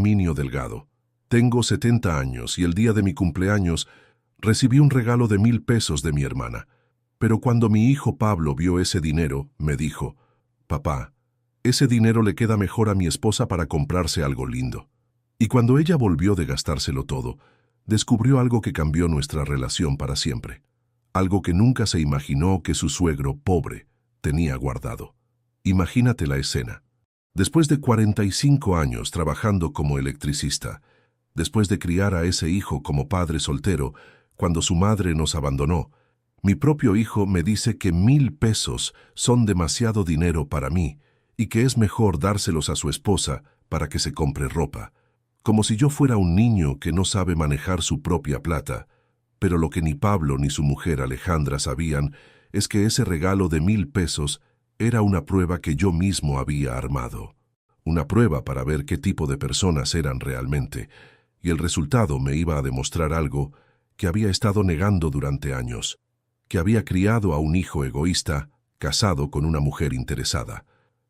Minio Delgado. Tengo 70 años y el día de mi cumpleaños recibí un regalo de 1,000 pesos de mi hermana. Pero cuando mi hijo Pablo vio ese dinero, me dijo: «Papá, ese dinero le queda mejor a mi esposa para comprarse algo lindo». Y cuando ella volvió de gastárselo todo, descubrió algo que cambió nuestra relación para siempre. Algo que nunca se imaginó que su suegro, pobre, tenía guardado. Imagínate la escena. Después de 45 años trabajando como electricista, después de criar a ese hijo como padre soltero, cuando su madre nos abandonó, mi propio hijo me dice que 1,000 pesos son demasiado dinero para mí y que es mejor dárselos a su esposa para que se compre ropa. Como si yo fuera un niño que no sabe manejar su propia plata. Pero lo que ni Pablo ni su mujer Alejandra sabían es que ese regalo de 1,000 pesos era una prueba que yo mismo había armado. Una prueba para ver qué tipo de personas eran realmente, y el resultado me iba a demostrar algo que había estado negando durante años, que había criado a un hijo egoísta, casado con una mujer interesada.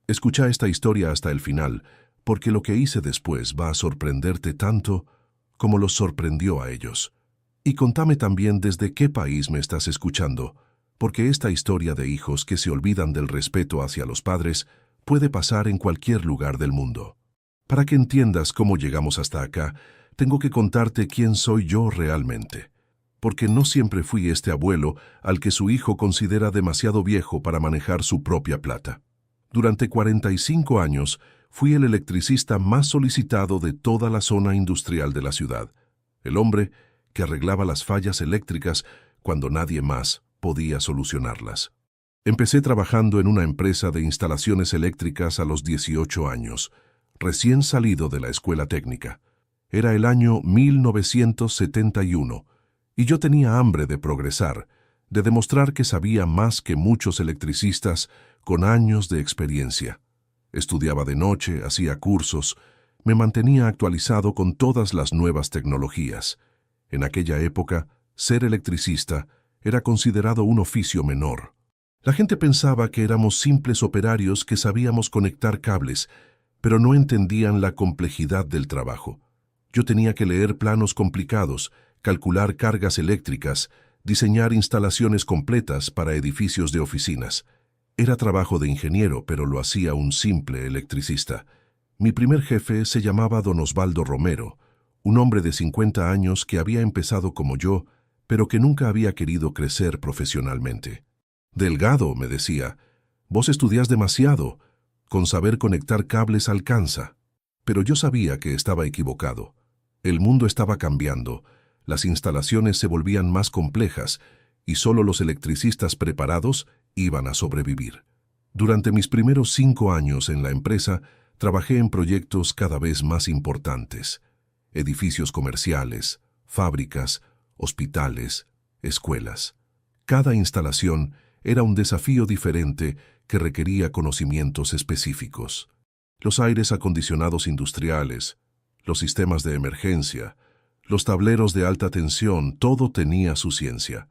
Escucha esta historia hasta el final, porque lo que hice después va a sorprenderte tanto como los sorprendió a ellos. Y contame también desde qué país me estás escuchando, porque esta historia de hijos que se olvidan del respeto hacia los padres puede pasar en cualquier lugar del mundo. Para que entiendas cómo llegamos hasta acá, tengo que contarte quién soy yo realmente. Porque no siempre fui este abuelo al que su hijo considera demasiado viejo para manejar su propia plata. Durante 45 años fui el electricista más solicitado de toda la zona industrial de la ciudad. El hombre que arreglaba las fallas eléctricas cuando nadie más podía solucionarlas. Empecé trabajando en una empresa de instalaciones eléctricas a los 18 años, recién salido de la escuela técnica. Era el año 1971, y yo tenía hambre de progresar, de demostrar que sabía más que muchos electricistas con años de experiencia. Estudiaba de noche, hacía cursos, me mantenía actualizado con todas las nuevas tecnologías. En aquella época, ser electricista era considerado un oficio menor. La gente pensaba que éramos simples operarios que sabíamos conectar cables, pero no entendían la complejidad del trabajo. Yo tenía que leer planos complicados, calcular cargas eléctricas, diseñar instalaciones completas para edificios de oficinas. Era trabajo de ingeniero, pero lo hacía un simple electricista. Mi primer jefe se llamaba don Osvaldo Romero, un hombre de 50 años que había empezado como yo, pero que nunca había querido crecer profesionalmente. «Delgado», me decía, «vos estudiás demasiado. Con saber conectar cables alcanza». Pero yo sabía que estaba equivocado. El mundo estaba cambiando, las instalaciones se volvían más complejas y solo los electricistas preparados iban a sobrevivir. Durante mis primeros 5 años en la empresa, trabajé en proyectos cada vez más importantes. Edificios comerciales, fábricas, hospitales, escuelas. Cada instalación era un desafío diferente que requería conocimientos específicos. Los aires acondicionados industriales, los sistemas de emergencia, los tableros de alta tensión, todo tenía su ciencia.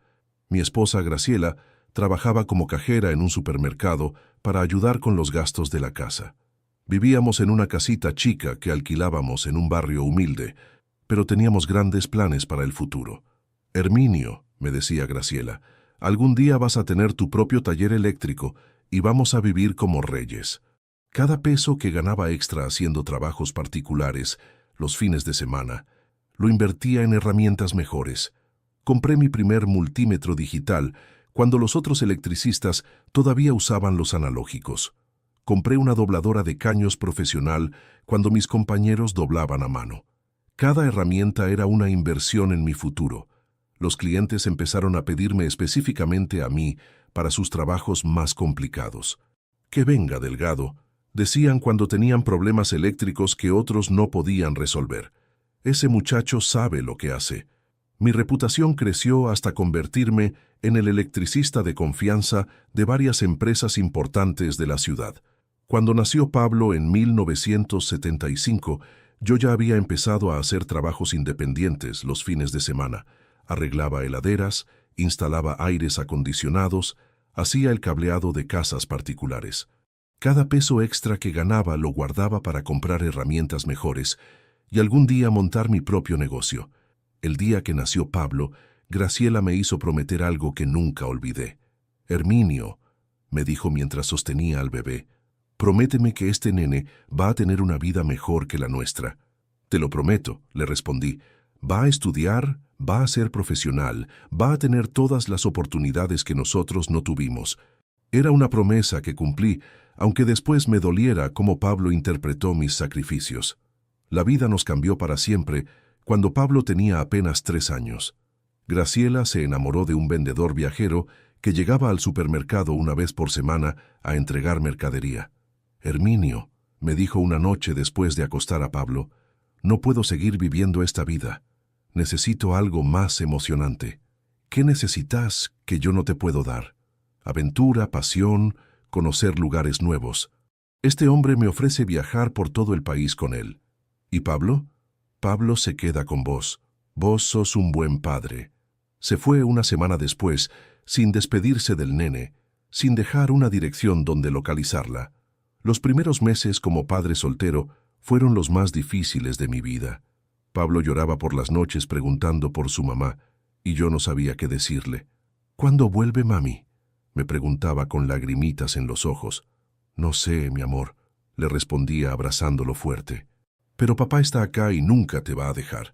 Mi esposa Graciela trabajaba como cajera en un supermercado para ayudar con los gastos de la casa. Vivíamos en una casita chica que alquilábamos en un barrio humilde, pero teníamos grandes planes para el futuro. «Herminio», me decía Graciela, «algún día vas a tener tu propio taller eléctrico y vamos a vivir como reyes». Cada peso que ganaba extra haciendo trabajos particulares, los fines de semana, lo invertía en herramientas mejores. Compré mi primer multímetro digital cuando los otros electricistas todavía usaban los analógicos. Compré una dobladora de caños profesional cuando mis compañeros doblaban a mano. Cada herramienta era una inversión en mi futuro. Los clientes empezaron a pedirme específicamente a mí para sus trabajos más complicados. «Que venga, Delgado», decían cuando tenían problemas eléctricos que otros no podían resolver. «Ese muchacho sabe lo que hace». Mi reputación creció hasta convertirme en el electricista de confianza de varias empresas importantes de la ciudad. Cuando nació Pablo en 1975, yo ya había empezado a hacer trabajos independientes los fines de semana. Arreglaba heladeras, instalaba aires acondicionados, hacía el cableado de casas particulares. Cada peso extra que ganaba lo guardaba para comprar herramientas mejores, y algún día montar mi propio negocio. El día que nació Pablo, Graciela me hizo prometer algo que nunca olvidé. Herminio, me dijo mientras sostenía al bebé, prométeme que este nene va a tener una vida mejor que la nuestra. Te lo prometo, le respondí. Va a estudiar, va a ser profesional, va a tener todas las oportunidades que nosotros no tuvimos. Era una promesa que cumplí, aunque después me doliera cómo Pablo interpretó mis sacrificios. La vida nos cambió para siempre cuando Pablo tenía apenas 3 años. Graciela se enamoró de un vendedor viajero que llegaba al supermercado una vez por semana a entregar mercadería. Herminio, me dijo una noche después de acostar a Pablo, no puedo seguir viviendo esta vida. Necesito algo más emocionante. ¿Qué necesitas que yo no te puedo dar? Aventura, pasión, conocer lugares nuevos. Este hombre me ofrece viajar por todo el país con él. ¿Y Pablo? Pablo se queda con vos. Vos sos un buen padre. Se fue una semana después, sin despedirse del nene, sin dejar una dirección donde localizarla. Los primeros meses como padre soltero fueron los más difíciles de mi vida. Pablo lloraba por las noches preguntando por su mamá, y yo no sabía qué decirle. ¿Cuándo vuelve mami?, me preguntaba con lagrimitas en los ojos. No sé, mi amor, le respondía abrazándolo fuerte. Pero papá está acá y nunca te va a dejar.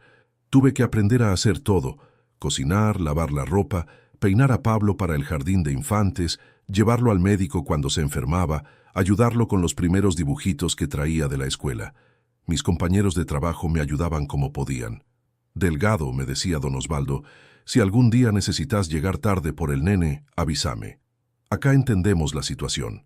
Tuve que aprender a hacer todo: cocinar, lavar la ropa, peinar a Pablo para el jardín de infantes, llevarlo al médico cuando se enfermaba, ayudarlo con los primeros dibujitos que traía de la escuela. Mis compañeros de trabajo me ayudaban como podían. Delgado, me decía don Osvaldo, si algún día necesitas llegar tarde por el nene, avísame. Acá entendemos la situación.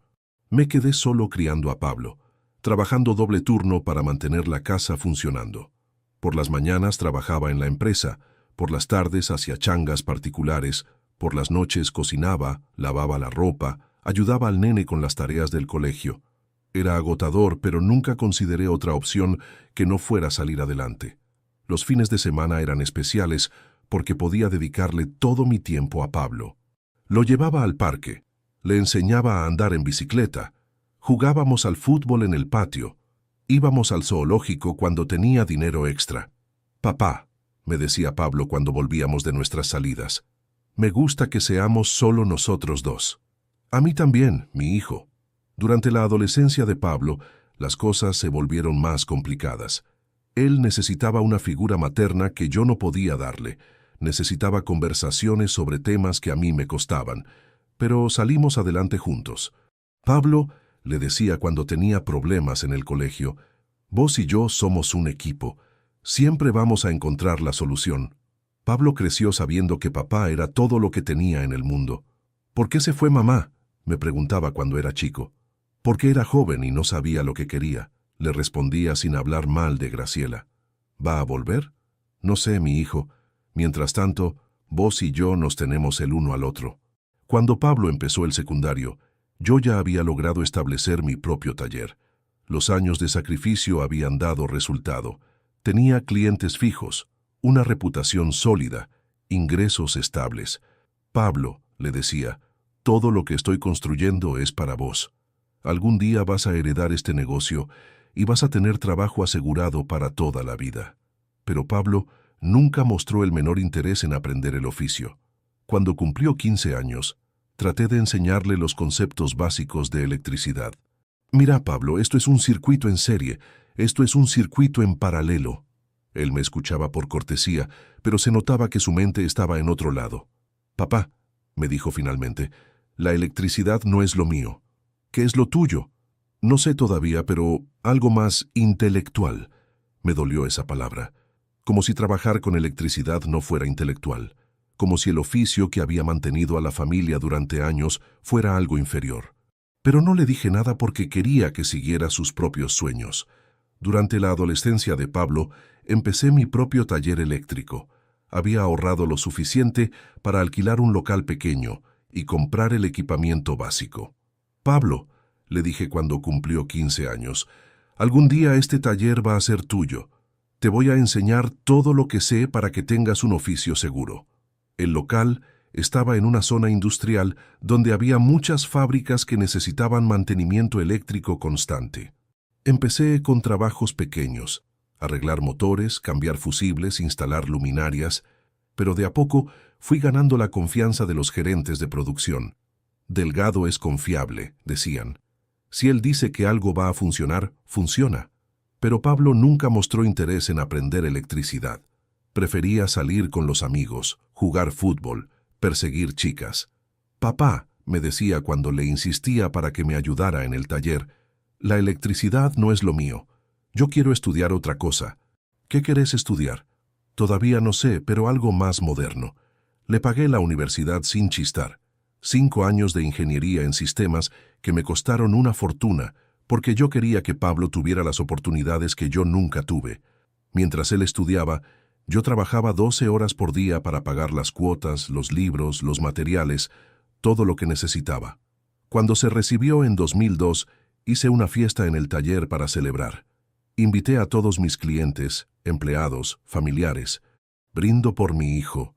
Me quedé solo criando a Pablo, trabajando doble turno para mantener la casa funcionando. Por las mañanas trabajaba en la empresa, por las tardes hacía changas particulares, por las noches cocinaba, lavaba la ropa, ayudaba al nene con las tareas del colegio. Era agotador, pero nunca consideré otra opción que no fuera salir adelante. Los fines de semana eran especiales porque podía dedicarle todo mi tiempo a Pablo. Lo llevaba al parque, le enseñaba a andar en bicicleta, jugábamos al fútbol en el patio, íbamos al zoológico cuando tenía dinero extra. Papá, me decía Pablo cuando volvíamos de nuestras salidas, me gusta que seamos solo nosotros dos. A mí también, mi hijo. Durante la adolescencia de Pablo, las cosas se volvieron más complicadas. Él necesitaba una figura materna que yo no podía darle. Necesitaba conversaciones sobre temas que a mí me costaban, pero salimos adelante juntos. Pablo, le decía cuando tenía problemas en el colegio, vos y yo somos un equipo. Siempre vamos a encontrar la solución. Pablo creció sabiendo que papá era todo lo que tenía en el mundo. ¿Por qué se fue mamá?, me preguntaba cuando era chico. Porque era joven y no sabía lo que quería, le respondía sin hablar mal de Graciela. ¿Va a volver? No sé, mi hijo. Mientras tanto, vos y yo nos tenemos el uno al otro. Cuando Pablo empezó el secundario, yo ya había logrado establecer mi propio taller. Los años de sacrificio habían dado resultado. Tenía clientes fijos, una reputación sólida, ingresos estables. Pablo, le decía, todo lo que estoy construyendo es para vos. Algún día vas a heredar este negocio y vas a tener trabajo asegurado para toda la vida. Pero Pablo nunca mostró el menor interés en aprender el oficio. Cuando cumplió 15 años, traté de enseñarle los conceptos básicos de electricidad. Mira, Pablo, esto es un circuito en serie, esto es un circuito en paralelo. Él me escuchaba por cortesía, pero se notaba que su mente estaba en otro lado. Papá, me dijo finalmente, la electricidad no es lo mío. ¿Qué es lo tuyo? No sé todavía, pero algo más intelectual. Me dolió esa palabra. Como si trabajar con electricidad no fuera intelectual. Como si el oficio que había mantenido a la familia durante años fuera algo inferior. Pero no le dije nada porque quería que siguiera sus propios sueños. Durante la adolescencia de Pablo, empecé mi propio taller eléctrico. Había ahorrado lo suficiente para alquilar un local pequeño y comprar el equipamiento básico. Pablo, le dije cuando cumplió 15 años, algún día este taller va a ser tuyo. Te voy a enseñar todo lo que sé para que tengas un oficio seguro. El local estaba en una zona industrial donde había muchas fábricas que necesitaban mantenimiento eléctrico constante. Empecé con trabajos pequeños, arreglar motores, cambiar fusibles, instalar luminarias, pero de a poco fui ganando la confianza de los gerentes de producción. Delgado es confiable, decían. Si él dice que algo va a funcionar, funciona. Pero Pablo nunca mostró interés en aprender electricidad. Prefería salir con los amigos, jugar fútbol, perseguir chicas. Papá, me decía cuando le insistía para que me ayudara en el taller, la electricidad no es lo mío. Yo quiero estudiar otra cosa. ¿Qué querés estudiar? Todavía no sé, pero algo más moderno. Le pagué la universidad sin chistar. 5 años de ingeniería en sistemas que me costaron una fortuna, porque yo quería que Pablo tuviera las oportunidades que yo nunca tuve. Mientras él estudiaba, yo trabajaba 12 horas por día para pagar las cuotas, los libros, los materiales, todo lo que necesitaba. Cuando se recibió en 2002, hice una fiesta en el taller para celebrar. Invité a todos mis clientes, empleados, familiares. Brindo por mi hijo,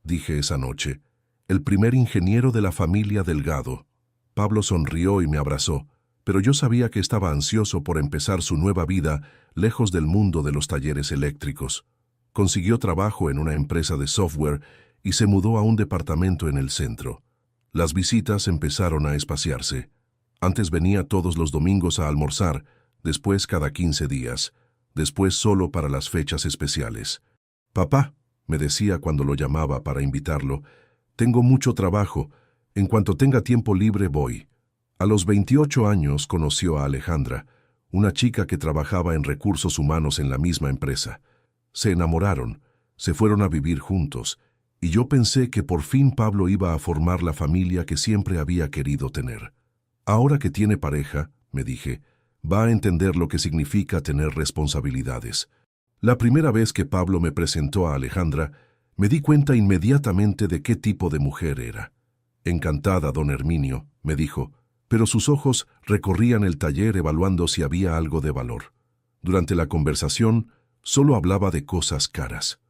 dije esa noche, el primer ingeniero de la familia Delgado. Pablo sonrió y me abrazó, pero yo sabía que estaba ansioso por empezar su nueva vida lejos del mundo de los talleres eléctricos. Consiguió trabajo en una empresa de software y se mudó a un departamento en el centro. Las visitas empezaron a espaciarse. Antes venía todos los domingos a almorzar, después cada 15 días, después solo para las fechas especiales. «Papá», me decía cuando lo llamaba para invitarlo, «tengo mucho trabajo. En cuanto tenga tiempo libre voy». A los 28 años conoció a Alejandra, una chica que trabajaba en recursos humanos en la misma empresa. Se enamoraron, se fueron a vivir juntos, y yo pensé que por fin Pablo iba a formar la familia que siempre había querido tener. Ahora que tiene pareja, me dije, va a entender lo que significa tener responsabilidades. La primera vez que Pablo me presentó a Alejandra, me di cuenta inmediatamente de qué tipo de mujer era. Encantada, don Herminio, me dijo, pero sus ojos recorrían el taller evaluando si había algo de valor. Durante la conversación, solo hablaba de cosas caras.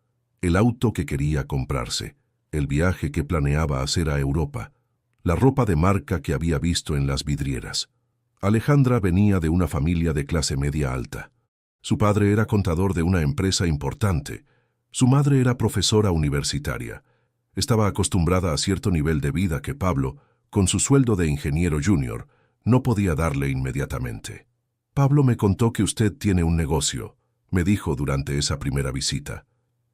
El auto que quería comprarse, el viaje que planeaba hacer a Europa, la ropa de marca que había visto en las vidrieras. Alejandra venía de una familia de clase media alta. Su padre era contador de una empresa importante. Su madre era profesora universitaria. Estaba acostumbrada a cierto nivel de vida que Pablo, con su sueldo de ingeniero junior, no podía darle inmediatamente. «Pablo me contó que usted tiene un negocio», me dijo durante esa primera visita.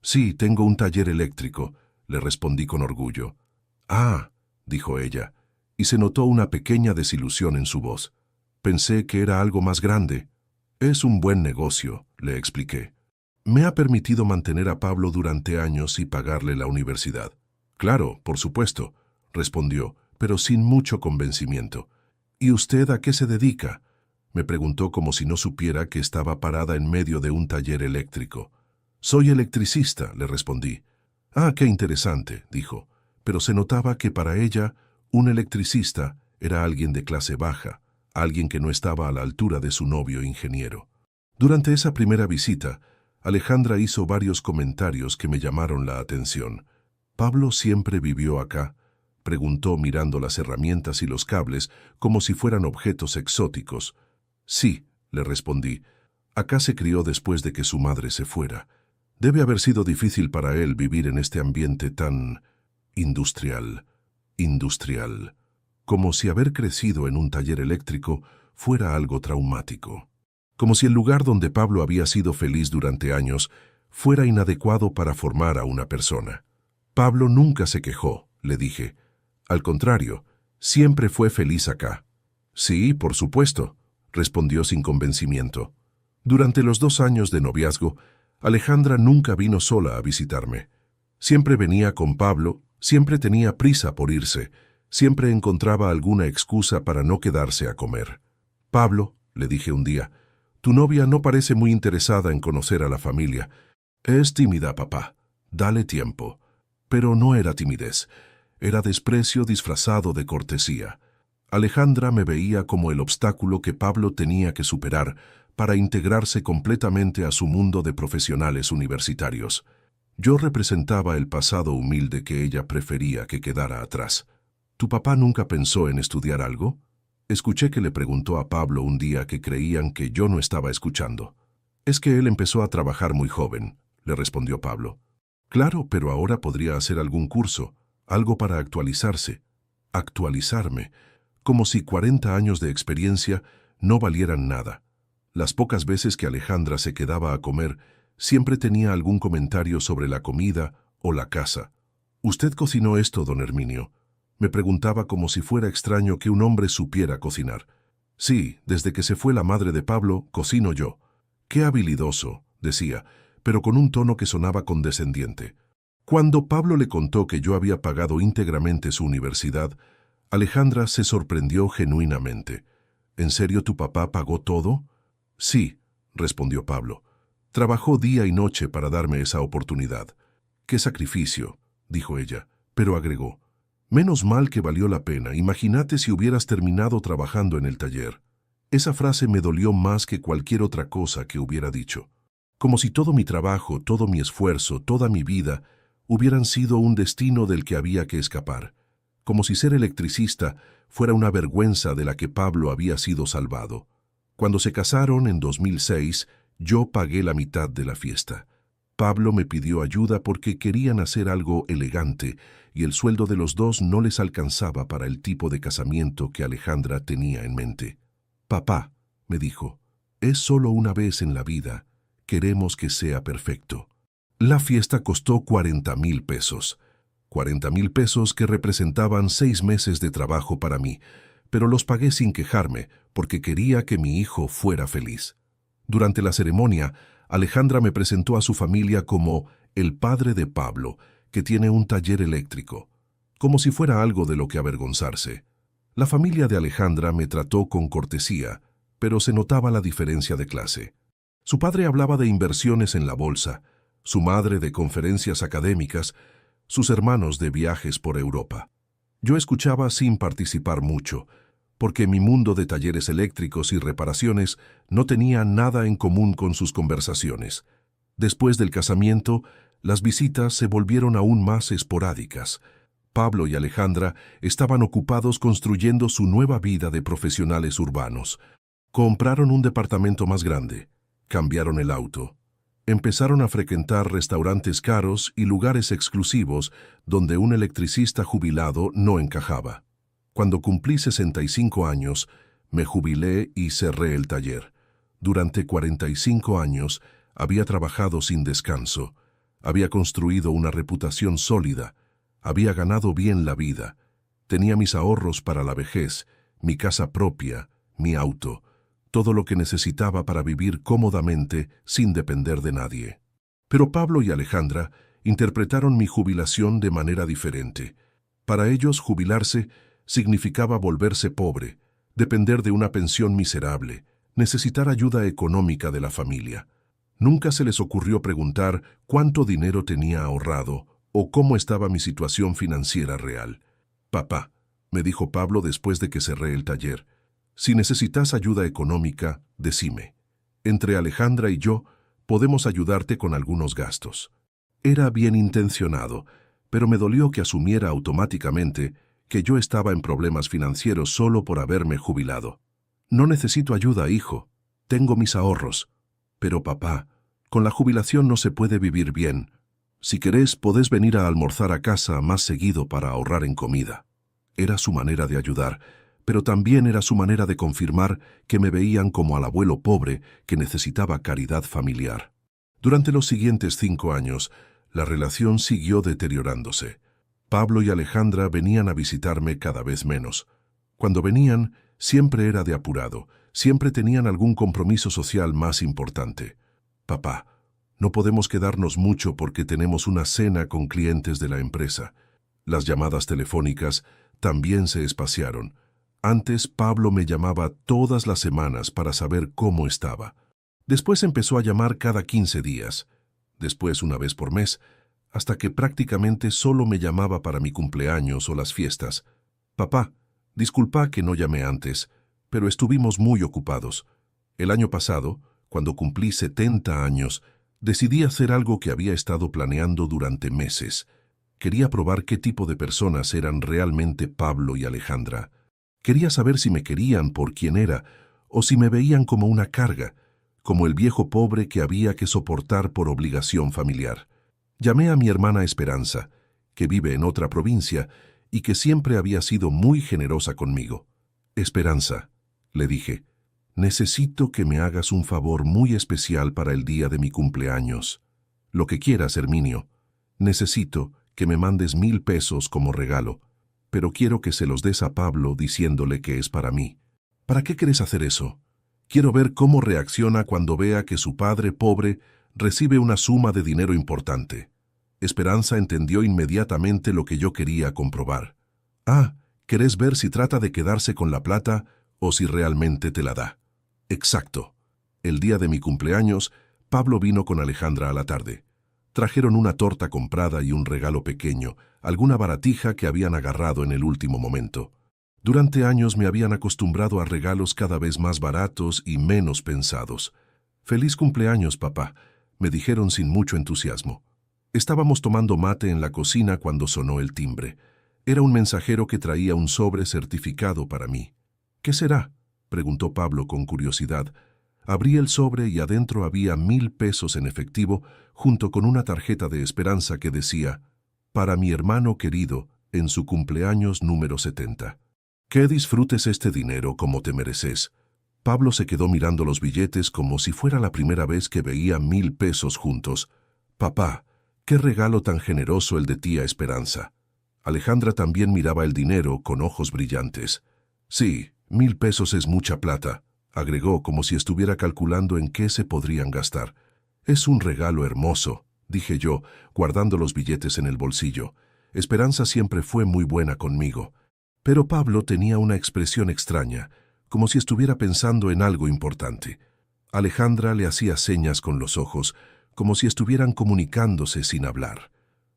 «Sí, tengo un taller eléctrico», le respondí con orgullo. «Ah», dijo ella, y se notó una pequeña desilusión en su voz. «Pensé que era algo más grande». «Es un buen negocio», le expliqué. «Me ha permitido mantener a Pablo durante años y pagarle la universidad». «Claro, por supuesto», respondió, pero sin mucho convencimiento. «¿Y usted a qué se dedica?», me preguntó como si no supiera que estaba parada en medio de un taller eléctrico. «Soy electricista», le respondí. «Ah, qué interesante», dijo, pero se notaba que para ella un electricista era alguien de clase baja, alguien que no estaba a la altura de su novio ingeniero. Durante esa primera visita, Alejandra hizo varios comentarios que me llamaron la atención. «¿Pablo siempre vivió acá?», preguntó mirando las herramientas y los cables como si fueran objetos exóticos. «Sí», le respondí. «Acá se crió después de que su madre se fuera. Debe haber sido difícil para él vivir en este ambiente tan industrial, como si haber crecido en un taller eléctrico fuera algo traumático. Como si el lugar donde Pablo había sido feliz durante años fuera inadecuado para formar a una persona». «Pablo nunca se quejó», le dije. «Al contrario, siempre fue feliz acá». «Sí, por supuesto», respondió sin convencimiento. Durante los 2 años de noviazgo, Alejandra nunca vino sola a visitarme. Siempre venía con Pablo, siempre tenía prisa por irse, siempre encontraba alguna excusa para no quedarse a comer. «Pablo», le dije un día, «tu novia no parece muy interesada en conocer a la familia. Es tímida, papá. Dale tiempo». Pero no era timidez, era desprecio disfrazado de cortesía. Alejandra me veía como el obstáculo que Pablo tenía que superar para integrarse completamente a su mundo de profesionales universitarios. Yo representaba el pasado humilde que ella prefería que quedara atrás. «¿Tu papá nunca pensó en estudiar algo?», escuché que le preguntó a Pablo un día que creían que yo no estaba escuchando. Es que él empezó a trabajar muy joven, le respondió Pablo. Claro, pero ahora podría hacer algún curso, algo para actualizarse. Actualizarme, como si 40 años de experiencia no valieran nada. Las pocas veces que Alejandra se quedaba a comer, siempre tenía algún comentario sobre la comida o la casa. «¿Usted cocinó esto, don Herminio?», me preguntaba como si fuera extraño que un hombre supiera cocinar. «Sí, desde que se fue la madre de Pablo, cocino yo». «Qué habilidoso», decía, pero con un tono que sonaba condescendiente. Cuando Pablo le contó que yo había pagado íntegramente su universidad, Alejandra se sorprendió genuinamente. «¿En serio tu papá pagó todo?». «Sí», respondió Pablo. «Trabajó día y noche para darme esa oportunidad». «Qué sacrificio», dijo ella, pero agregó: «Menos mal que valió la pena. Imagínate si hubieras terminado trabajando en el taller». Esa frase me dolió más que cualquier otra cosa que hubiera dicho. Como si todo mi trabajo, todo mi esfuerzo, toda mi vida hubieran sido un destino del que había que escapar. Como si ser electricista fuera una vergüenza de la que Pablo había sido salvado. Cuando se casaron en 2006, yo pagué la mitad de la fiesta. Pablo me pidió ayuda porque querían hacer algo elegante y el sueldo de los dos no les alcanzaba para el tipo de casamiento que Alejandra tenía en mente. «Papá», me dijo, «es solo una vez en la vida. Queremos que sea perfecto». La fiesta costó 40,000 pesos. 40,000 pesos que representaban 6 meses de trabajo para mí, pero los pagué sin quejarme porque quería que mi hijo fuera feliz. Durante la ceremonia, Alejandra me presentó a su familia como el padre de Pablo, que tiene un taller eléctrico, como si fuera algo de lo que avergonzarse. La familia de Alejandra me trató con cortesía, pero se notaba la diferencia de clase. Su padre hablaba de inversiones en la bolsa, su madre de conferencias académicas, sus hermanos de viajes por Europa. Yo escuchaba sin participar mucho, porque mi mundo de talleres eléctricos y reparaciones no tenía nada en común con sus conversaciones. Después del casamiento, las visitas se volvieron aún más esporádicas. Pablo y Alejandra estaban ocupados construyendo su nueva vida de profesionales urbanos. Compraron un departamento más grande, cambiaron el auto, empezaron a frecuentar restaurantes caros y lugares exclusivos donde un electricista jubilado no encajaba. Cuando cumplí 65 años, me jubilé y cerré el taller. Durante 45 años había trabajado sin descanso, había construido una reputación sólida, había ganado bien la vida, tenía mis ahorros para la vejez, mi casa propia, mi auto, todo lo que necesitaba para vivir cómodamente sin depender de nadie. Pero Pablo y Alejandra interpretaron mi jubilación de manera diferente. Para ellos, jubilarse significaba volverse pobre, depender de una pensión miserable, necesitar ayuda económica de la familia. Nunca se les ocurrió preguntar cuánto dinero tenía ahorrado o cómo estaba mi situación financiera real. «Papá», me dijo Pablo después de que cerré el taller, «si necesitas ayuda económica, decime. Entre Alejandra y yo podemos ayudarte con algunos gastos». Era bien intencionado, pero me dolió que asumiera automáticamente que yo estaba en problemas financieros solo por haberme jubilado. «No necesito ayuda, hijo. Tengo mis ahorros». «Pero papá, con la jubilación no se puede vivir bien. Si querés, podés venir a almorzar a casa más seguido para ahorrar en comida». Era su manera de ayudar, pero también era su manera de confirmar que me veían como al abuelo pobre que necesitaba caridad familiar. Durante los siguientes 5 años, la relación siguió deteriorándose. Pablo y Alejandra venían a visitarme cada vez menos. Cuando venían, siempre era de apurado, siempre tenían algún compromiso social más importante. «Papá, no podemos quedarnos mucho porque tenemos una cena con clientes de la empresa». Las llamadas telefónicas también se espaciaron. Antes Pablo me llamaba todas las semanas para saber cómo estaba. Después empezó a llamar cada 15 días, después una vez por mes, hasta que prácticamente solo me llamaba para mi cumpleaños o las fiestas. «Papá, disculpa que no llamé antes, pero estuvimos muy ocupados. El año pasado, cuando cumplí 70 años, decidí hacer algo que había estado planeando durante meses. Quería probar qué tipo de personas eran realmente Pablo y Alejandra. Quería saber si me querían por quien era o si me veían como una carga, como el viejo pobre que había que soportar por obligación familiar. Llamé a mi hermana Esperanza, que vive en otra provincia y que siempre había sido muy generosa conmigo. Esperanza, le dije, necesito que me hagas un favor muy especial para el día de mi cumpleaños. Lo que quieras, Herminio. Necesito que me mandes 1000 pesos como regalo, pero quiero que se los des a Pablo diciéndole que es para mí. ¿Para qué quieres hacer eso? Quiero ver cómo reacciona cuando vea que su padre pobre recibe una suma de dinero importante. Esperanza entendió inmediatamente lo que yo quería comprobar. Ah, ¿querés ver si trata de quedarse con la plata o si realmente te la da? Exacto. El día de mi cumpleaños, Pablo vino con Alejandra a la tarde. Trajeron una torta comprada y un regalo pequeño, alguna baratija que habían agarrado en el último momento. Durante años me habían acostumbrado a regalos cada vez más baratos y menos pensados. «Feliz cumpleaños, papá», me dijeron sin mucho entusiasmo. Estábamos tomando mate en la cocina cuando sonó el timbre. Era un mensajero que traía un sobre certificado para mí. «¿Qué será?», preguntó Pablo con curiosidad. Abrí el sobre y adentro había 1000 pesos en efectivo, junto con una tarjeta de Esperanza que decía, «Para mi hermano querido, en su cumpleaños número 70. Que disfrutes este dinero como te mereces». Pablo se quedó mirando los billetes como si fuera la primera vez que veía 1000 pesos juntos. «Papá, qué regalo tan generoso el de tía Esperanza». Alejandra también miraba el dinero con ojos brillantes. «Sí, 1000 pesos es mucha plata», agregó como si estuviera calculando en qué se podrían gastar. «Es un regalo hermoso», dije yo, guardando los billetes en el bolsillo. Esperanza siempre fue muy buena conmigo. Pero Pablo tenía una expresión extraña, como si estuviera pensando en algo importante. Alejandra le hacía señas con los ojos, como si estuvieran comunicándose sin hablar.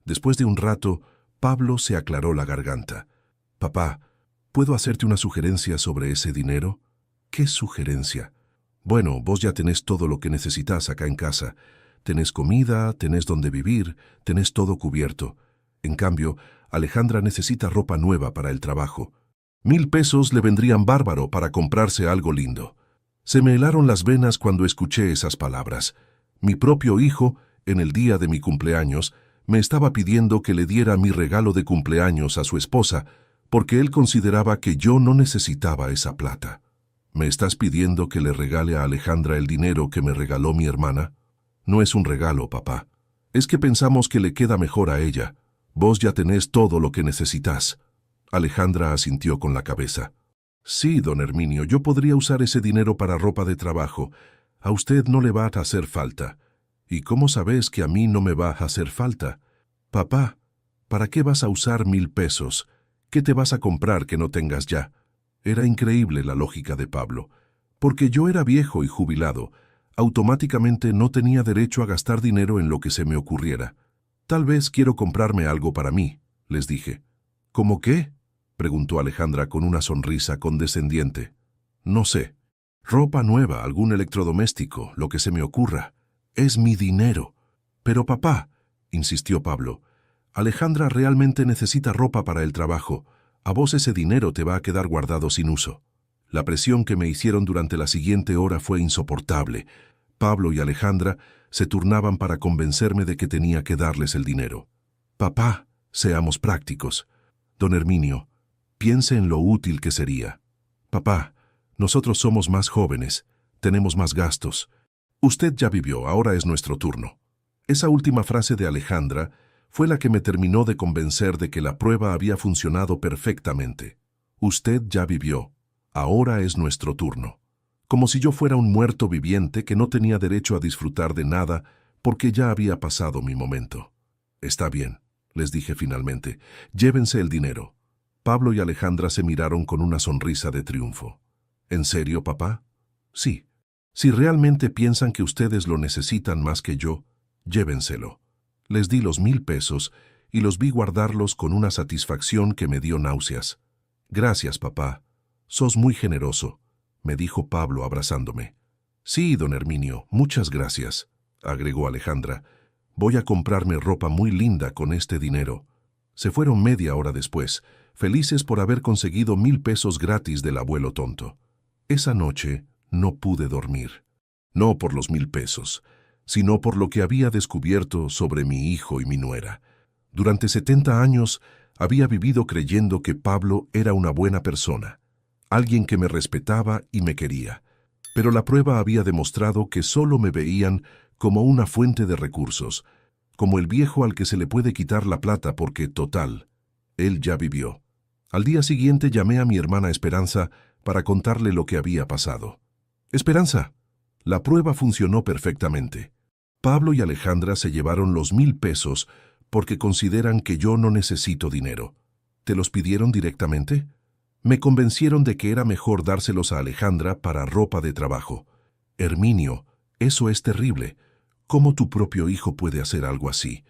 Después de un rato, Pablo se aclaró la garganta. «Papá, ¿puedo hacerte una sugerencia sobre ese dinero?» «¿Qué sugerencia?» «Bueno, vos ya tenés todo lo que necesitas acá en casa. Tenés comida, tenés donde vivir, tenés todo cubierto. En cambio, Alejandra necesita ropa nueva para el trabajo. 1000 pesos le vendrían bárbaro para comprarse algo lindo». Se me helaron las venas cuando escuché esas palabras. Mi propio hijo, en el día de mi cumpleaños, me estaba pidiendo que le diera mi regalo de cumpleaños a su esposa, porque él consideraba que yo no necesitaba esa plata. «¿Me estás pidiendo que le regale a Alejandra el dinero que me regaló mi hermana?» «No es un regalo, papá. Es que pensamos que le queda mejor a ella. Vos ya tenés todo lo que necesitas». Alejandra asintió con la cabeza. «Sí, don Herminio, yo podría usar ese dinero para ropa de trabajo. A usted no le va a hacer falta. ¿Y cómo sabes que a mí no me va a hacer falta? Papá, ¿para qué vas a usar 1000 pesos? ¿Qué te vas a comprar que no tengas ya?» Era increíble la lógica de Pablo. Porque yo era viejo y jubilado, automáticamente no tenía derecho a gastar dinero en lo que se me ocurriera. «Tal vez quiero comprarme algo para mí», les dije. «¿Cómo qué?», preguntó Alejandra con una sonrisa condescendiente. «No sé. Ropa nueva, algún electrodoméstico, lo que se me ocurra. Es mi dinero». «Pero papá», insistió Pablo, «Alejandra realmente necesita ropa para el trabajo. A vos ese dinero te va a quedar guardado sin uso». La presión que me hicieron durante la siguiente hora fue insoportable. Pablo y Alejandra se turnaban para convencerme de que tenía que darles el dinero. «Papá, seamos prácticos. Don Herminio, piense en lo útil que sería. Papá, nosotros somos más jóvenes, tenemos más gastos. Usted ya vivió, ahora es nuestro turno». Esa última frase de Alejandra fue la que me terminó de convencer de que la prueba había funcionado perfectamente. «Usted ya vivió, ahora es nuestro turno». Como si yo fuera un muerto viviente que no tenía derecho a disfrutar de nada porque ya había pasado mi momento. «Está bien», les dije finalmente, «llévense el dinero». Pablo y Alejandra se miraron con una sonrisa de triunfo. «¿En serio, papá?» «Sí. Si realmente piensan que ustedes lo necesitan más que yo, llévenselo». Les di los 1000 pesos y los vi guardarlos con una satisfacción que me dio náuseas. «Gracias, papá. Sos muy generoso», me dijo Pablo abrazándome. «Sí, don Herminio, muchas gracias», agregó Alejandra. «Voy a comprarme ropa muy linda con este dinero». Se fueron media hora después, felices por haber conseguido 1000 pesos gratis del abuelo tonto. Esa noche no pude dormir. no por los 1000 pesos, sino por lo que había descubierto sobre mi hijo y mi nuera. Durante 70 años había vivido creyendo que Pablo era una buena persona, alguien que me respetaba y me quería, pero la prueba había demostrado que solo me veían como una fuente de recursos, como el viejo al que se le puede quitar la plata porque, total, él ya vivió. Al día siguiente llamé a mi hermana Esperanza para contarle lo que había pasado. «Esperanza, la prueba funcionó perfectamente. Pablo y Alejandra se llevaron los 1000 pesos porque consideran que yo no necesito dinero. ¿Te los pidieron directamente? Me convencieron de que era mejor dárselos a Alejandra para ropa de trabajo. Herminio, eso es terrible. ¿Cómo tu propio hijo puede hacer algo así?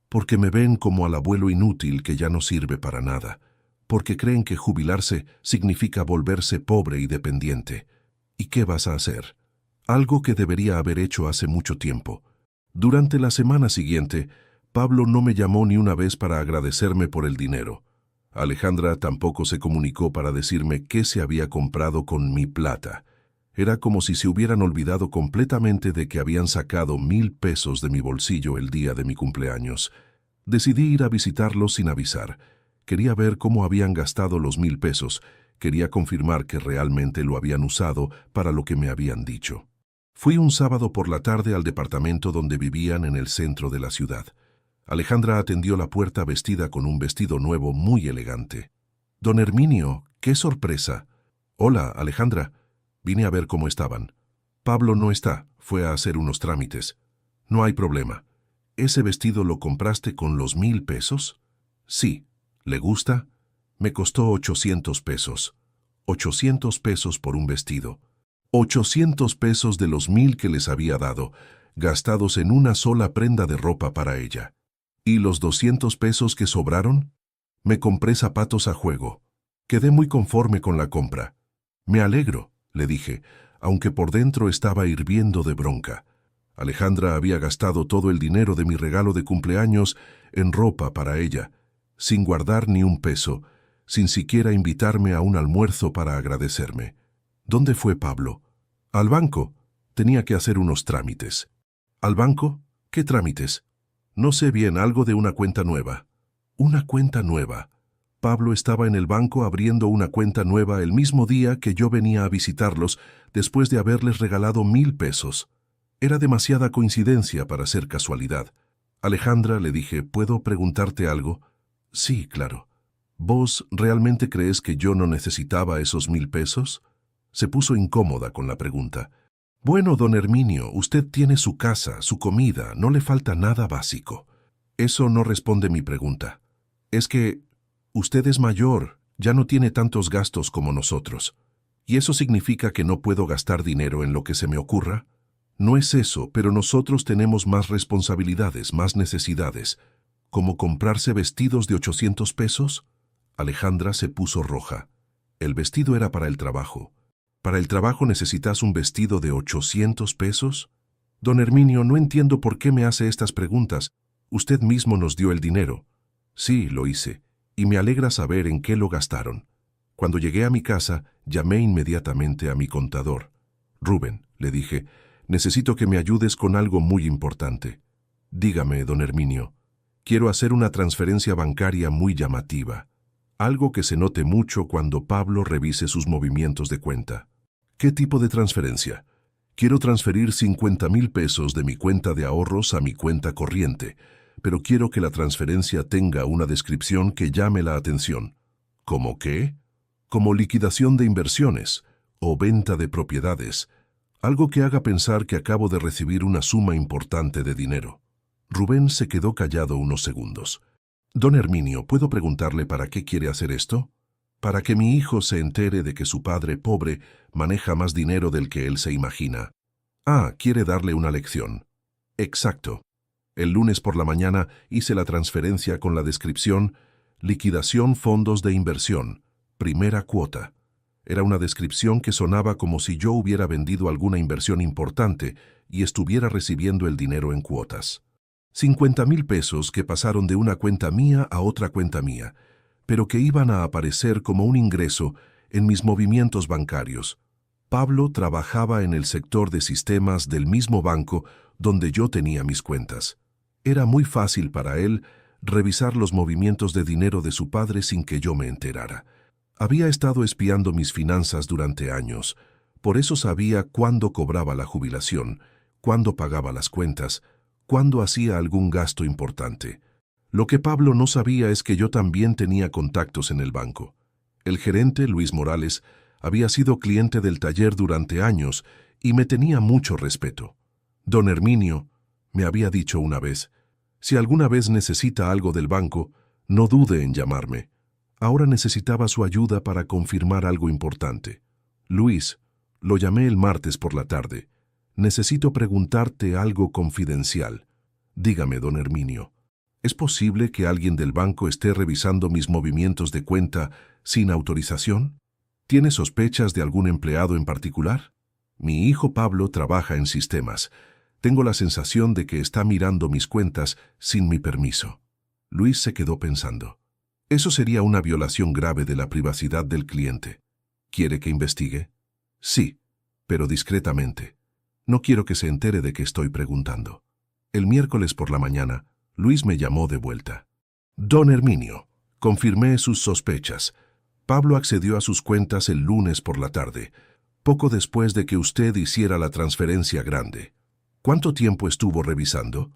Porque me ven como al abuelo inútil que ya no sirve para nada. Porque creen que jubilarse significa volverse pobre y dependiente. ¿Y qué vas a hacer? Algo que debería haber hecho hace mucho tiempo. Durante la semana siguiente, Pablo no me llamó ni una vez para agradecerme por el dinero. Alejandra tampoco se comunicó para decirme qué se había comprado con mi plata. Era como si se hubieran olvidado completamente de que habían sacado 1000 pesos de mi bolsillo el día de mi cumpleaños. Decidí ir a visitarlos sin avisar. Quería ver cómo habían gastado los 1000 pesos. Quería confirmar que realmente lo habían usado para lo que me habían dicho. Fui un sábado por la tarde al departamento donde vivían en el centro de la ciudad. Alejandra atendió la puerta vestida con un vestido nuevo muy elegante. «Don Herminio, qué sorpresa». «Hola, Alejandra. Vine a ver cómo estaban». «Pablo no está, fue a hacer unos trámites». «No hay problema. ¿Ese vestido lo compraste con los 1000 pesos?» «Sí». «¿Le gusta?» «Me costó 800 pesos». 800 pesos por un vestido. 800 pesos de los 1000 que les había dado, gastados en una sola prenda de ropa para ella. ¿Y los 200 pesos que sobraron? Me compré zapatos a juego. Quedé muy conforme con la compra. «Me alegro», le dije, aunque por dentro estaba hirviendo de bronca. Alejandra había gastado todo el dinero de mi regalo de cumpleaños en ropa para ella, sin guardar ni un peso, sin siquiera invitarme a un almuerzo para agradecerme. ¿Dónde fue Pablo? «Al banco. Tenía que hacer unos trámites». «¿Al banco? ¿Qué trámites?» «No sé bien, algo de una cuenta nueva». «¿Una cuenta nueva?» Pablo estaba en el banco abriendo una cuenta nueva el mismo día que yo venía a visitarlos después de haberles regalado 1000 pesos. Era demasiada coincidencia para ser casualidad. «Alejandra», le dije, «¿puedo preguntarte algo?» «Sí, claro». «¿Vos realmente crees que yo no necesitaba esos 1000 pesos?» Se puso incómoda con la pregunta. «Bueno, don Herminio, usted tiene su casa, su comida, no le falta nada básico». «Eso no responde mi pregunta. Es que usted es mayor, ya no tiene tantos gastos como nosotros. ¿Y eso significa que no puedo gastar dinero en lo que se me ocurra?» «No es eso, pero nosotros tenemos más responsabilidades, más necesidades. ¿Como comprarse vestidos de 800 pesos?» Alejandra se puso roja. El vestido era para el trabajo. ¿Para el trabajo necesitas un vestido de 800 pesos? «Don Herminio, no entiendo por qué me hace estas preguntas. Usted mismo nos dio el dinero». «Sí, lo hice, y me alegra saber en qué lo gastaron». Cuando llegué a mi casa, llamé inmediatamente a mi contador. «Rubén», le dije, «necesito que me ayudes con algo muy importante». «Dígame, don Herminio». «Quiero hacer una transferencia bancaria muy llamativa. Algo que se note mucho cuando Pablo revise sus movimientos de cuenta». «¿Qué tipo de transferencia?» «Quiero transferir 50,000 pesos de mi cuenta de ahorros a mi cuenta corriente, pero quiero que la transferencia tenga una descripción que llame la atención». «¿Cómo qué?» «Como liquidación de inversiones o venta de propiedades. Algo que haga pensar que acabo de recibir una suma importante de dinero». Rubén se quedó callado unos segundos. «Don Herminio, ¿puedo preguntarle para qué quiere hacer esto?» «Para que mi hijo se entere de que su padre pobre maneja más dinero del que él se imagina». «Ah, quiere darle una lección». «Exacto». El lunes por la mañana hice la transferencia con la descripción «Liquidación fondos de inversión, primera cuota». Era una descripción que sonaba como si yo hubiera vendido alguna inversión importante y estuviera recibiendo el dinero en cuotas. 50,000 pesos que pasaron de una cuenta mía a otra cuenta mía, pero que iban a aparecer como un ingreso en mis movimientos bancarios. Pablo trabajaba en el sector de sistemas del mismo banco donde yo tenía mis cuentas. Era muy fácil para él revisar los movimientos de dinero de su padre sin que yo me enterara. Había estado espiando mis finanzas durante años, por eso sabía cuándo cobraba la jubilación, cuándo pagaba las cuentas, cuándo hacía algún gasto importante. Lo que Pablo no sabía es que yo también tenía contactos en el banco. El gerente, Luis Morales, había sido cliente del taller durante años y me tenía mucho respeto. Don Herminio me había dicho una vez, si alguna vez necesita algo del banco, no dude en llamarme. Ahora necesitaba su ayuda para confirmar algo importante. Luis, lo llamé el martes por la tarde. Necesito preguntarte algo confidencial. Dígame, don Herminio, ¿es posible que alguien del banco esté revisando mis movimientos de cuenta sin autorización? ¿Tiene sospechas de algún empleado en particular? Mi hijo Pablo trabaja en sistemas. Tengo la sensación de que está mirando mis cuentas sin mi permiso. Luis se quedó pensando. Eso sería una violación grave de la privacidad del cliente. ¿Quiere que investigue? Sí, pero discretamente. No quiero que se entere de que estoy preguntando. El miércoles por la mañana, Luis me llamó de vuelta. Don Herminio, confirmé sus sospechas. Pablo accedió a sus cuentas el lunes por la tarde, poco después de que usted hiciera la transferencia grande. ¿Cuánto tiempo estuvo revisando?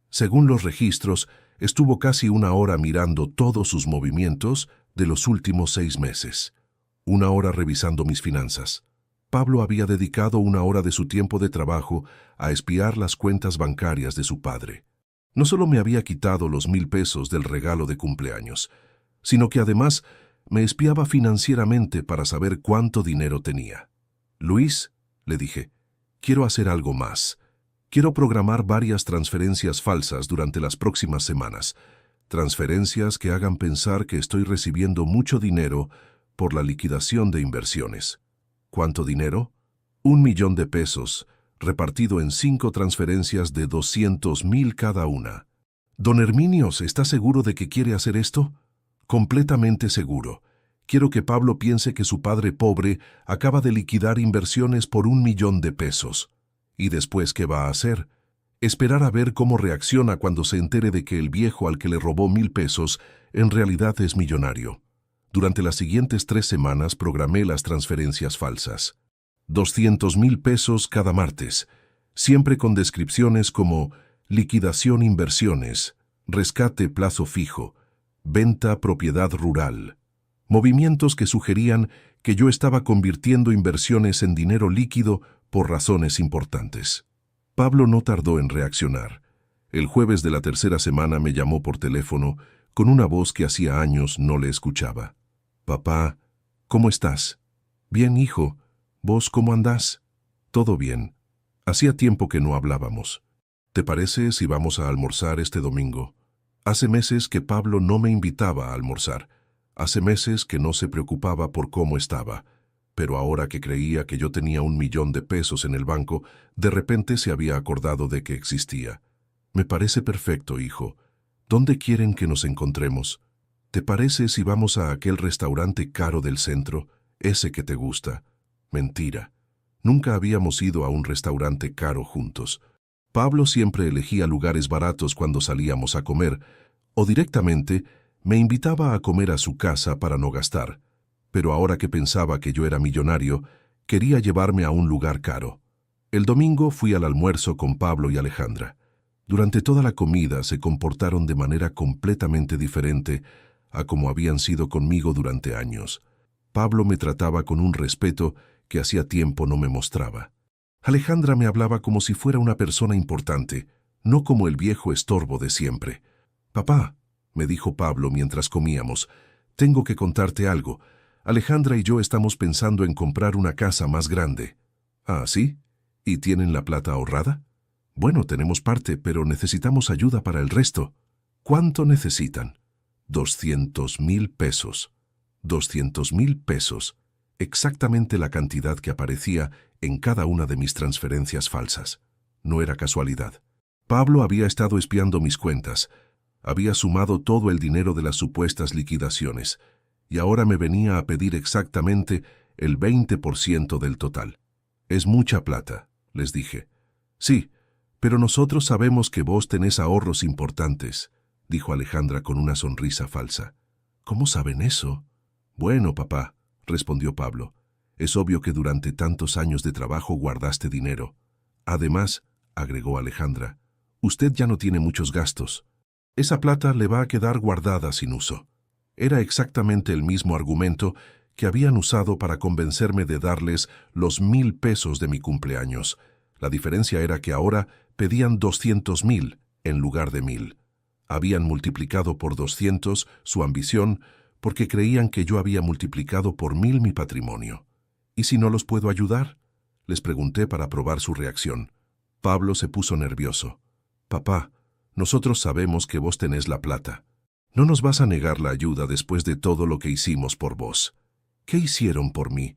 Según los registros, estuvo casi 1 hora mirando todos sus movimientos de los últimos 6 meses. 1 hora revisando mis finanzas. Pablo había dedicado 1 hora de su tiempo de trabajo a espiar las cuentas bancarias de su padre. No solo me había quitado los 1,000 pesos del regalo de cumpleaños, sino que además me espiaba financieramente para saber cuánto dinero tenía. Luis, le dije, quiero hacer algo más. Quiero programar varias transferencias falsas durante las próximas semanas. Transferencias que hagan pensar que estoy recibiendo mucho dinero por la liquidación de inversiones. ¿Cuánto dinero? 1,000,000 de pesos, repartido en 5 transferencias de 200,000 cada una. Don Herminio, ¿está seguro de que quiere hacer esto? Completamente seguro. Quiero que Pablo piense que su padre pobre acaba de liquidar inversiones por 1,000,000 de pesos. ¿Y después qué va a hacer? Esperar a ver cómo reacciona cuando se entere de que el viejo al que le robó 1,000 pesos en realidad es millonario. Durante las siguientes 3 semanas programé las transferencias falsas. 200,000 pesos cada martes, siempre con descripciones como liquidación inversiones, rescate plazo fijo, venta propiedad rural. Movimientos que sugerían que yo estaba convirtiendo inversiones en dinero líquido por razones importantes. Pablo no tardó en reaccionar. El jueves de la 3ª semana me llamó por teléfono con una voz que hacía años no le escuchaba. Papá, ¿cómo estás? Bien, hijo. ¿Vos cómo andás? Todo bien. Hacía tiempo que no hablábamos. ¿Te parece si vamos a almorzar este domingo? Hace meses que Pablo no me invitaba a almorzar. Hace meses que no se preocupaba por cómo estaba. Pero ahora que creía que yo tenía 1,000,000 de pesos en el banco, de repente se había acordado de que existía. Me parece perfecto, hijo. ¿Dónde quieren que nos encontremos? ¿Te parece si vamos a aquel restaurante caro del centro, ese que te gusta? Mentira. Nunca habíamos ido a un restaurante caro juntos. Pablo siempre elegía lugares baratos cuando salíamos a comer, o directamente me invitaba a comer a su casa para no gastar. Pero ahora que pensaba que yo era millonario, quería llevarme a un lugar caro. El domingo fui al almuerzo con Pablo y Alejandra. Durante toda la comida se comportaron de manera completamente diferente a como habían sido conmigo durante años. Pablo me trataba con un respeto que hacía tiempo no me mostraba. Alejandra me hablaba como si fuera una persona importante, no como el viejo estorbo de siempre. Papá, me dijo Pablo mientras comíamos, tengo que contarte algo. Alejandra y yo estamos pensando en comprar una casa más grande. ¿Ah, sí? ¿Y tienen la plata ahorrada? Bueno, tenemos parte, pero necesitamos ayuda para el resto. ¿Cuánto necesitan? 200,000 pesos. 200,000 pesos. Exactamente la cantidad que aparecía en cada una de mis transferencias falsas. No era casualidad. Pablo había estado espiando mis cuentas. Había sumado todo el dinero de las supuestas liquidaciones. Y ahora me venía a pedir exactamente el 20% del total. Es mucha plata, les dije. Sí, pero nosotros sabemos que vos tenés ahorros importantes, dijo Alejandra con una sonrisa falsa. ¿Cómo saben eso? Bueno, papá, respondió Pablo. Es obvio que durante tantos años de trabajo guardaste dinero. Además, agregó Alejandra, usted ya no tiene muchos gastos. Esa plata le va a quedar guardada sin uso. Era exactamente el mismo argumento que habían usado para convencerme de darles los 1.000 pesos de mi cumpleaños. La diferencia era que ahora pedían 200.000 en lugar de 1.000. Habían multiplicado por 200 su ambición porque creían que yo había multiplicado por 1.000 mi patrimonio. ¿Y si no los puedo ayudar? Les pregunté para probar su reacción. Pablo se puso nervioso. Papá, nosotros sabemos que vos tenés la plata. No nos vas a negar la ayuda después de todo lo que hicimos por vos. ¿Qué hicieron por mí?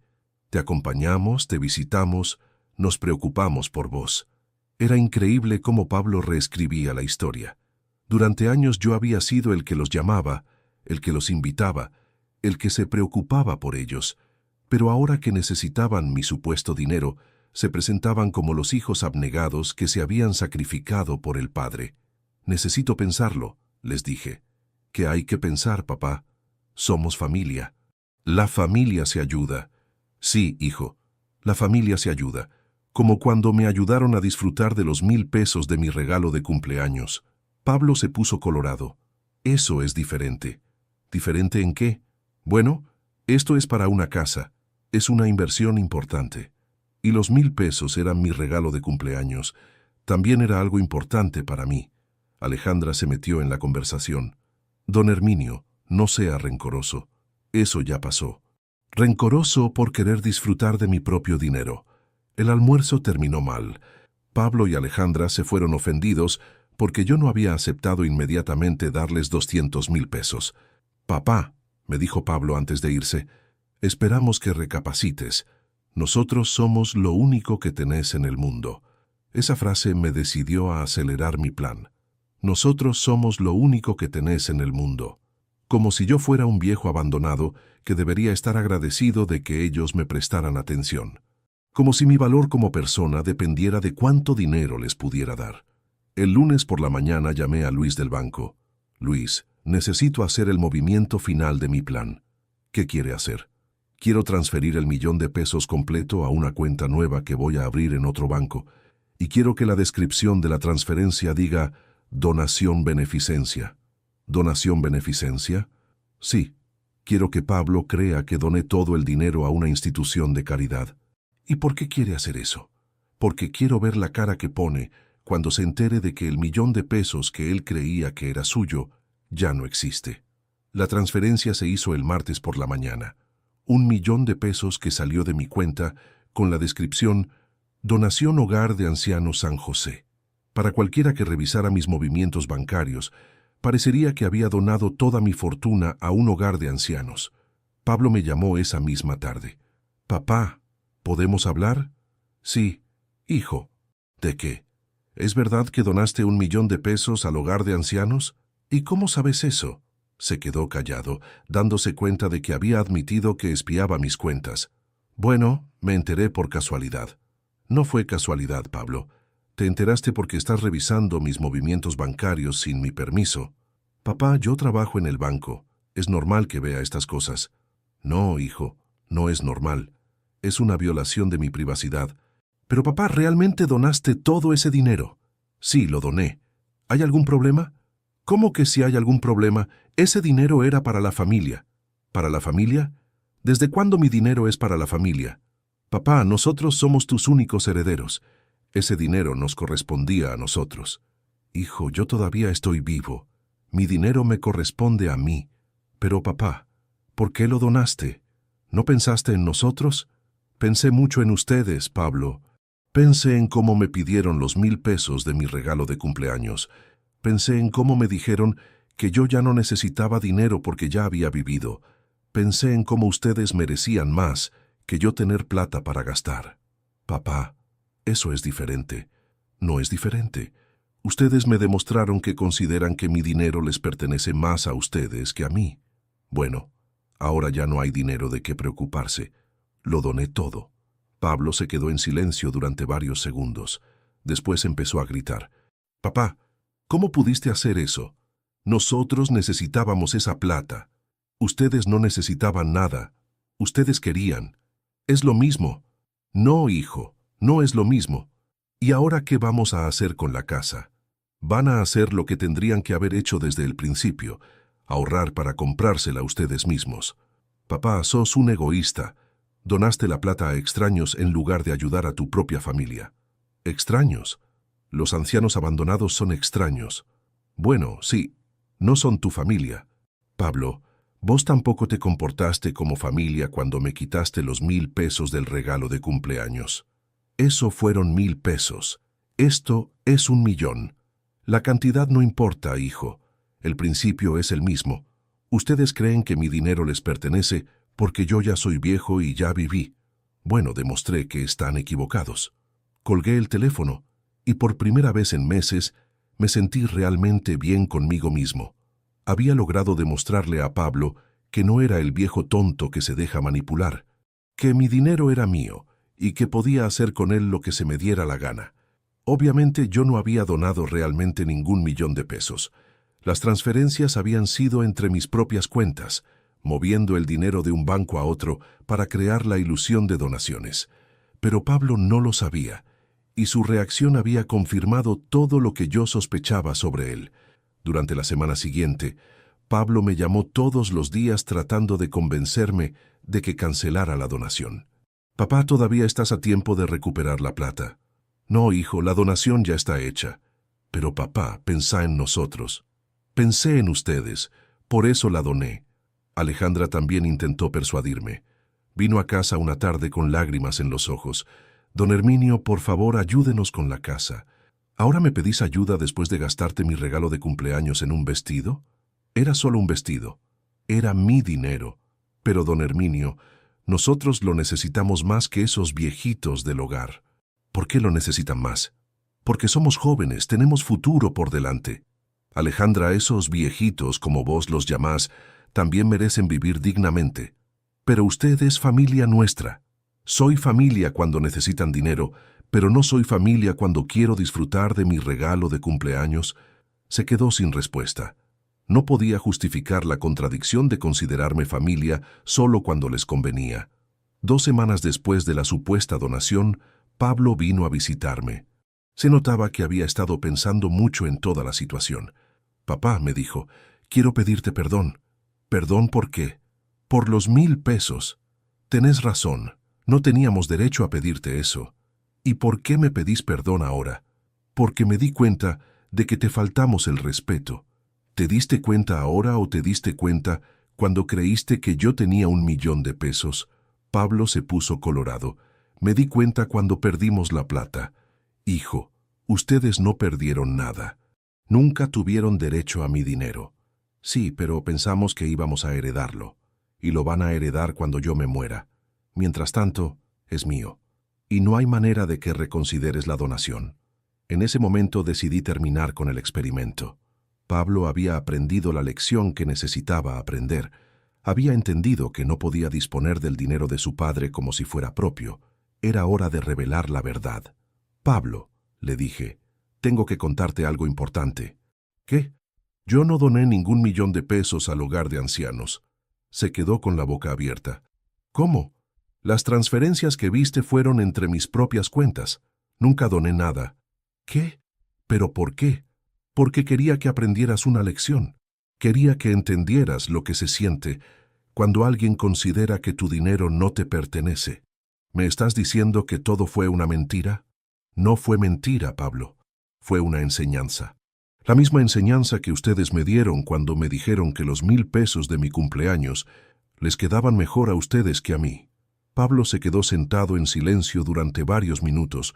Te acompañamos, te visitamos, nos preocupamos por vos. Era increíble cómo Pablo reescribía la historia. Durante años yo había sido el que los llamaba, el que los invitaba, el que se preocupaba por ellos, pero ahora que necesitaban mi supuesto dinero, se presentaban como los hijos abnegados que se habían sacrificado por el padre. Necesito pensarlo, les dije. ¿Qué hay que pensar, papá? Somos familia. La familia se ayuda. Sí, hijo, la familia se ayuda, como cuando me ayudaron a disfrutar de los 1.000 pesos de mi regalo de cumpleaños. Pablo se puso colorado. Eso es diferente. ¿Diferente en qué? Bueno, esto es para una casa. Es una inversión importante. Y los 1.000 pesos eran mi regalo de cumpleaños. También era algo importante para mí. Alejandra se metió en la conversación. Don Herminio, no sea rencoroso. Eso ya pasó. Rencoroso por querer disfrutar de mi propio dinero. El almuerzo terminó mal. Pablo y Alejandra se fueron ofendidos porque yo no había aceptado inmediatamente darles 200.000 pesos. Papá, me dijo Pablo antes de irse, esperamos que recapacites. Nosotros somos lo único que tenés en el mundo. Esa frase me decidió a acelerar mi plan. Nosotros somos lo único que tenés en el mundo. Como si yo fuera un viejo abandonado que debería estar agradecido de que ellos me prestaran atención. Como si mi valor como persona dependiera de cuánto dinero les pudiera dar. El lunes por la mañana llamé a Luis del banco. Luis, necesito hacer el movimiento final de mi plan. ¿Qué quiere hacer? Quiero transferir el 1.000.000 pesos completo a una cuenta nueva que voy a abrir en otro banco. Y quiero que la descripción de la transferencia diga donación beneficencia. ¿Donación beneficencia? Sí. Quiero que Pablo crea que doné todo el dinero a una institución de caridad. ¿Y por qué quiere hacer eso? Porque quiero ver la cara que pone cuando se entere de que el 1.000.000 pesos que él creía que era suyo ya no existe. La transferencia se hizo el martes por la mañana. 1.000.000 pesos que salió de mi cuenta con la descripción Donación Hogar de Ancianos San José. Para cualquiera que revisara mis movimientos bancarios, parecería que había donado toda mi fortuna a un hogar de ancianos. Pablo me llamó esa misma tarde. Papá, ¿podemos hablar? Sí. Hijo. ¿De qué? ¿Es verdad que donaste 1.000.000 pesos al hogar de ancianos? ¿Y cómo sabes eso? Se quedó callado, dándose cuenta de que había admitido que espiaba mis cuentas. Bueno, me enteré por casualidad. No fue casualidad, Pablo. Te enteraste porque estás revisando mis movimientos bancarios sin mi permiso. Papá, yo trabajo en el banco. Es normal que vea estas cosas. No, hijo, no es normal. Es una violación de mi privacidad. Pero papá, ¿realmente donaste todo ese dinero? Sí, lo doné. ¿Hay algún problema? ¿Cómo que si hay algún problema? Ese dinero era para la familia. ¿Para la familia? ¿Desde cuándo mi dinero es para la familia? Papá, nosotros somos tus únicos herederos. Ese dinero nos correspondía a nosotros. Hijo, yo todavía estoy vivo. Mi dinero me corresponde a mí. Pero papá, ¿por qué lo donaste? ¿No pensaste en nosotros? Pensé mucho en ustedes, Pablo. Pensé en cómo me pidieron los 1.000 pesos de mi regalo de cumpleaños. Pensé en cómo me dijeron que yo ya no necesitaba dinero porque ya había vivido. Pensé en cómo ustedes merecían más que yo tener plata para gastar. Papá, eso es diferente. No es diferente. Ustedes me demostraron que consideran que mi dinero les pertenece más a ustedes que a mí. Bueno, ahora ya no hay dinero de qué preocuparse. Lo doné todo. Pablo se quedó en silencio durante varios segundos. Después empezó a gritar. «Papá, ¿cómo pudiste hacer eso? Nosotros necesitábamos esa plata. Ustedes no necesitaban nada. Ustedes querían. Es lo mismo». «No, hijo, no es lo mismo. ¿Y ahora qué vamos a hacer con la casa? Van a hacer lo que tendrían que haber hecho desde el principio, ahorrar para comprársela ustedes mismos. Papá, sos un egoísta. Donaste la plata a extraños en lugar de ayudar a tu propia familia». «¿Extraños? Los ancianos abandonados son extraños». «Bueno, sí, no son tu familia. Pablo, vos tampoco te comportaste como familia cuando me quitaste los 1000 pesos del regalo de cumpleaños. Eso fueron 1000 pesos. Esto es 1.000.000. La cantidad no importa, hijo. El principio es el mismo. Ustedes creen que mi dinero les pertenece porque yo ya soy viejo y ya viví. Bueno, demostré que están equivocados». Colgué el teléfono y por primera vez en meses me sentí realmente bien conmigo mismo. Había logrado demostrarle a Pablo que no era el viejo tonto que se deja manipular, que mi dinero era mío y que podía hacer con él lo que se me diera la gana. Obviamente yo no había donado realmente ningún 1.000.000 de pesos. Las transferencias habían sido entre mis propias cuentas, moviendo el dinero de un banco a otro para crear la ilusión de donaciones. Pero Pablo no lo sabía, y su reacción había confirmado todo lo que yo sospechaba sobre él. Durante la semana siguiente, Pablo me llamó todos los días tratando de convencerme de que cancelara la donación. «Papá, todavía estás a tiempo de recuperar la plata». «No, hijo, la donación ya está hecha». «Pero papá, pensá en nosotros». «Pensé en ustedes, por eso la doné». Alejandra también intentó persuadirme. Vino a casa una tarde con lágrimas en los ojos. «Don Herminio, por favor, ayúdenos con la casa. ¿Ahora me pedís ayuda después de gastarte mi regalo de cumpleaños en un vestido?» Era solo un vestido. Era mi dinero. «Pero, don Herminio, nosotros lo necesitamos más que esos viejitos del hogar». «¿Por qué lo necesitan más?» «Porque somos jóvenes, tenemos futuro por delante. Alejandra, esos viejitos, como vos los llamás, también merecen vivir dignamente. Pero usted es familia nuestra. Soy familia cuando necesitan dinero, pero no soy familia cuando quiero disfrutar de mi regalo de cumpleaños». Se quedó sin respuesta. No podía justificar la contradicción de considerarme familia solo cuando les convenía. 2 semanas después de la supuesta donación, Pablo vino a visitarme. Se notaba que había estado pensando mucho en toda la situación. «Papá», me dijo, «quiero pedirte perdón». «¿Perdón por qué?» «Por los 1000 pesos. Tenés razón, no teníamos derecho a pedirte eso». «¿Y por qué me pedís perdón ahora?» «Porque me di cuenta de que te faltamos el respeto». ¿Te diste cuenta ahora o te diste cuenta cuando creíste que yo tenía 1.000.000 de pesos? Pablo se puso colorado. «Me di cuenta cuando perdimos la plata». «Hijo, ustedes no perdieron nada. Nunca tuvieron derecho a mi dinero». «Sí, pero pensamos que íbamos a heredarlo. Y lo van a heredar cuando yo me muera. Mientras tanto, es mío. Y no hay manera de que reconsideres la donación». En ese momento decidí terminar con el experimento. Pablo había aprendido la lección que necesitaba aprender. Había entendido que no podía disponer del dinero de su padre como si fuera propio. Era hora de revelar la verdad. «Pablo», le dije, «tengo que contarte algo importante». «¿Qué?» «Yo no doné ningún 1.000.000 de pesos al hogar de ancianos». Se quedó con la boca abierta. «¿Cómo? Las transferencias que viste fueron entre mis propias cuentas. Nunca doné nada». «¿Qué? ¿Pero por qué?» «Porque quería que aprendieras una lección. Quería que entendieras lo que se siente cuando alguien considera que tu dinero no te pertenece». ¿Me estás diciendo que todo fue una mentira? No fue mentira, Pablo. Fue una enseñanza. La misma enseñanza que ustedes me dieron cuando me dijeron que los 1000 pesos de mi cumpleaños les quedaban mejor a ustedes que a mí. Pablo se quedó sentado en silencio durante varios minutos,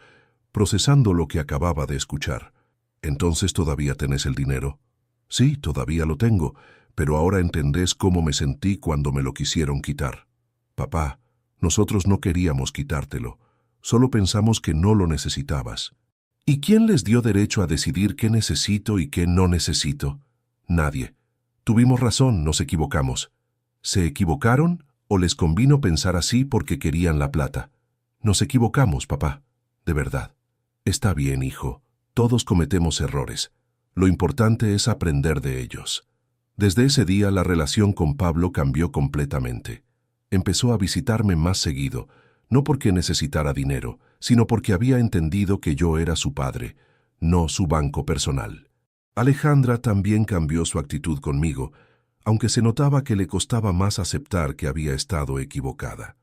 procesando lo que acababa de escuchar. «¿Entonces todavía tenés el dinero?» «Sí, todavía lo tengo, pero ahora entendés cómo me sentí cuando me lo quisieron quitar». «Papá, nosotros no queríamos quitártelo, solo pensamos que no lo necesitabas». «¿Y quién les dio derecho a decidir qué necesito y qué no necesito?» «Nadie. Tuvimos razón, nos equivocamos». «¿Se equivocaron o les convino pensar así porque querían la plata?» Nos equivocamos, papá. De verdad. Está bien, hijo. Todos cometemos errores. Lo importante es aprender de ellos. Desde ese día la relación con Pablo cambió completamente. Empezó a visitarme más seguido, no porque necesitara dinero, sino porque había entendido que yo era su padre, no su banco personal. Alejandra también cambió su actitud conmigo, aunque se notaba que le costaba más aceptar que había estado equivocada.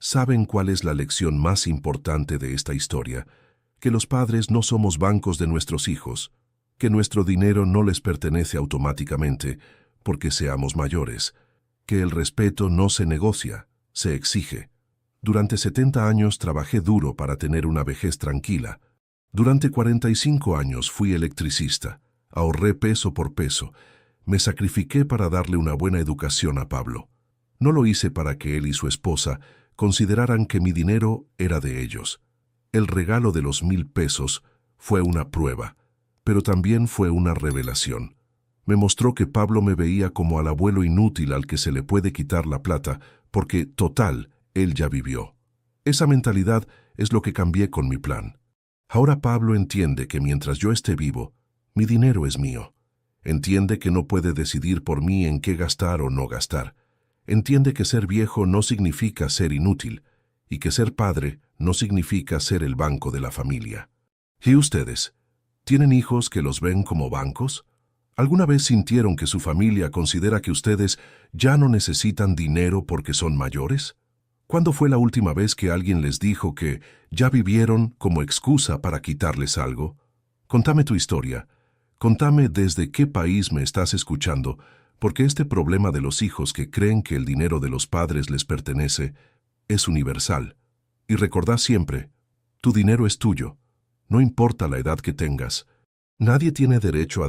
¿Saben cuál es la lección más importante de esta historia? Que los padres no somos bancos de nuestros hijos, que nuestro dinero no les pertenece automáticamente porque seamos mayores, que el respeto no se negocia, se exige. Durante 70 años trabajé duro para tener una vejez tranquila. Durante 45 años fui electricista, ahorré peso por peso, me sacrifiqué para darle una buena educación a Pablo. No lo hice para que él y su esposa consideraran que mi dinero era de ellos. El regalo de los 1000 pesos fue una prueba, pero también fue una revelación. Me mostró que Pablo me veía como al abuelo inútil al que se le puede quitar la plata, porque, total, él ya vivió. Esa mentalidad es lo que cambié con mi plan. Ahora Pablo entiende que mientras yo esté vivo, mi dinero es mío. Entiende que no puede decidir por mí en qué gastar o no gastar. Entiende que ser viejo no significa ser inútil, y que ser padre no significa ser el banco de la familia. ¿Y ustedes? ¿Tienen hijos que los ven como bancos? ¿Alguna vez sintieron que su familia considera que ustedes ya no necesitan dinero porque son mayores? ¿Cuándo fue la última vez que alguien les dijo que ya vivieron como excusa para quitarles algo? Contame tu historia. Contame desde qué país me estás escuchando, porque este problema de los hijos que creen que el dinero de los padres les pertenece es universal. Y recordá siempre, tu dinero es tuyo, no importa la edad que tengas. Nadie tiene derecho a